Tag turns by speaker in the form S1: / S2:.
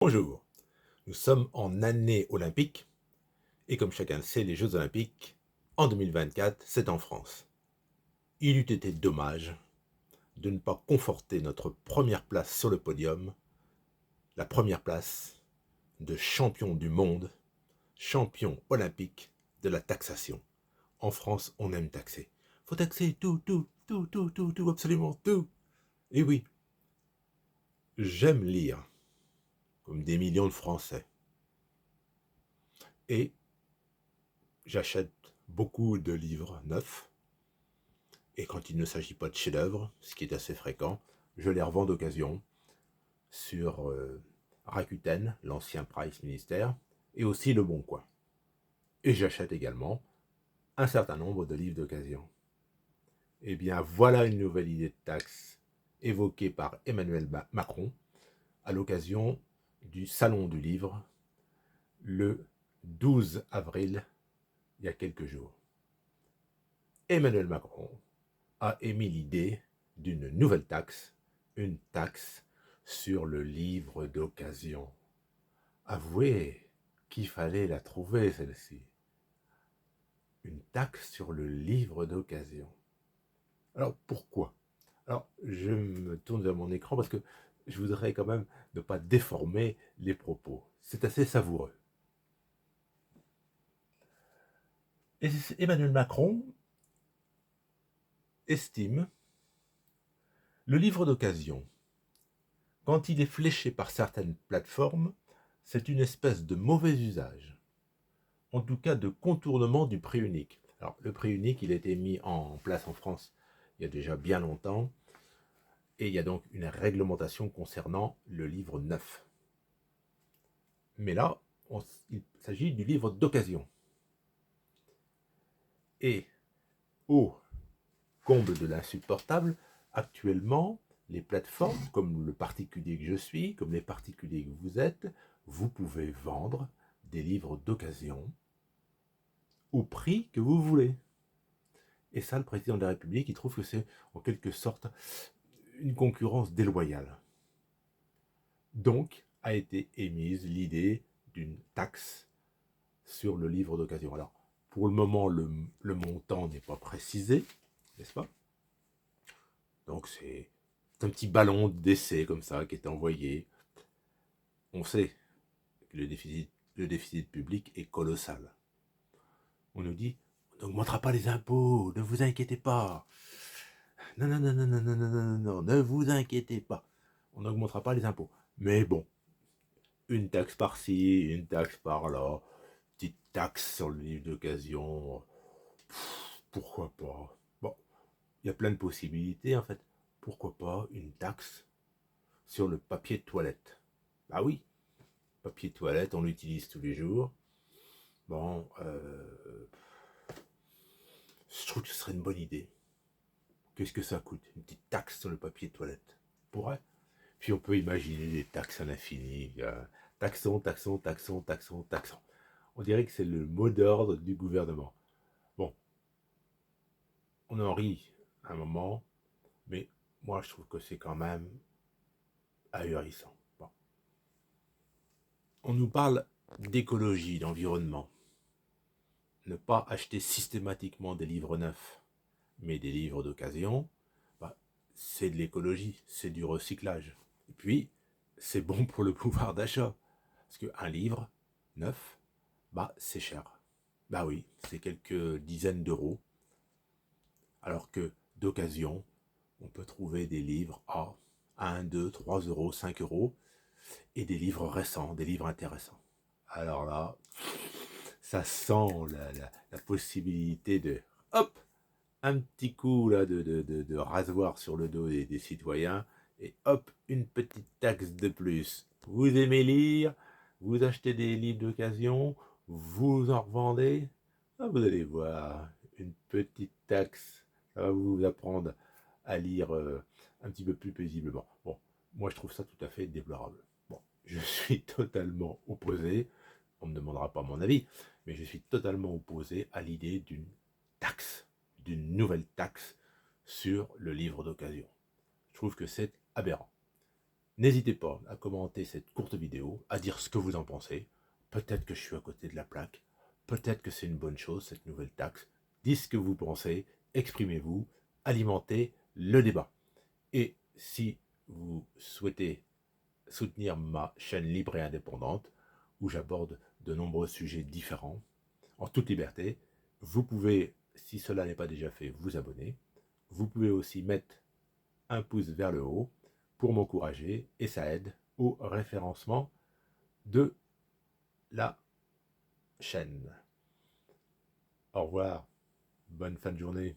S1: Bonjour, nous sommes en année olympique et comme chacun le sait, les Jeux olympiques en 2024, c'est en France. Il eût été dommage de ne pas conforter notre première place sur le podium, la première place de champion du monde, champion olympique de la taxation. En France, on aime taxer. Faut taxer tout, absolument tout. Et oui, j'aime lire, comme des millions de Français. Et j'achète beaucoup de livres neufs. Et quand il ne s'agit pas de chefs-d'œuvre, ce qui est assez fréquent, je les revends d'occasion sur Rakuten, l'ancien Price Ministère, et aussi Le Bon Coin. Et j'achète également un certain nombre de livres d'occasion. Eh bien, voilà une nouvelle idée de taxe évoquée par Emmanuel Macron à l'occasion du Salon du Livre le 12 avril, il y a quelques jours. Emmanuel Macron a émis l'idée d'une nouvelle taxe, une taxe sur le livre d'occasion. Avouez qu'il fallait la trouver, celle-ci. Une taxe sur le livre d'occasion. Alors, pourquoi? Alors, je me tourne vers mon écran parce que je voudrais quand même ne pas déformer les propos. C'est assez savoureux. Et Emmanuel Macron estime le livre d'occasion, quand il est fléché par certaines plateformes, c'est une espèce de mauvais usage, en tout cas de contournement du prix unique. Alors, le prix unique, il a été mis en place en France il y a déjà bien longtemps, et il y a donc une réglementation concernant le livre neuf. Mais là, il s'agit du livre d'occasion. Et, au comble de l'insupportable, actuellement, les plateformes, comme le particulier que je suis, comme les particuliers que vous êtes, vous pouvez vendre des livres d'occasion au prix que vous voulez. Et ça, le président de la République, il trouve que c'est en quelque sorte une concurrence déloyale. Donc, a été émise l'idée d'une taxe sur le livre d'occasion. Alors, pour le moment, le montant n'est pas précisé, n'est-ce pas? Donc, c'est un petit ballon d'essai comme ça qui est envoyé. On sait que le déficit public est colossal. On nous dit, on n'augmentera pas les impôts, ne vous inquiétez pas. Non, non, non, non, non, non, non, non, non, ne vous inquiétez pas. On n'augmentera pas les impôts. Mais bon, une taxe par-ci, une taxe par-là, petite taxe sur le livre d'occasion, pourquoi pas? Bon, il y a plein de possibilités en fait. Pourquoi pas une taxe sur le papier de toilette? Bah oui, papier de toilette, on l'utilise tous les jours. Bon, je trouve que ce serait une bonne idée. Qu'est-ce que ça coûte? Une petite taxe sur le papier de toilette. Pourrait. Puis on peut imaginer des taxes à l'infini. Taxons, taxons, taxons, taxons, taxons. On dirait que c'est le mot d'ordre du gouvernement. Bon, on en rit un moment, mais moi je trouve que c'est quand même ahurissant. Bon. On nous parle d'écologie, d'environnement. Ne pas acheter systématiquement des livres neufs, mais des livres d'occasion, bah, c'est de l'écologie, c'est du recyclage. Et puis, c'est bon pour le pouvoir d'achat. Parce qu'un livre neuf, bah, c'est cher. Bah oui, c'est quelques dizaines d'euros. Alors que d'occasion, on peut trouver des livres à 1, 2, 3 euros, 5 euros, et des livres récents, des livres intéressants. Alors là, ça sent la possibilité de, hop, un petit coup là, de rasoir sur le dos des citoyens, et hop, une petite taxe de plus. Vous aimez lire, vous achetez des livres d'occasion, vous en revendez, ah, vous allez voir, une petite taxe, ça va vous apprendre à lire un petit peu plus paisiblement. Bon, moi je trouve ça tout à fait déplorable. Bon, je suis totalement opposé, on ne me demandera pas mon avis, mais je suis totalement opposé à l'idée d'une taxe, d'une nouvelle taxe sur le livre d'occasion. Je trouve que c'est aberrant. N'hésitez pas à commenter cette courte vidéo, à dire ce que vous en pensez. Peut-être que je suis à côté de la plaque. Peut-être que c'est une bonne chose, cette nouvelle taxe. Dites ce que vous pensez, exprimez-vous, alimentez le débat. Et si vous souhaitez soutenir ma chaîne libre et indépendante, où j'aborde de nombreux sujets différents, en toute liberté, vous pouvez, si cela n'est pas déjà fait, vous abonner. Vous pouvez aussi mettre un pouce vers le haut pour m'encourager et ça aide au référencement de la chaîne. Au revoir, bonne fin de journée.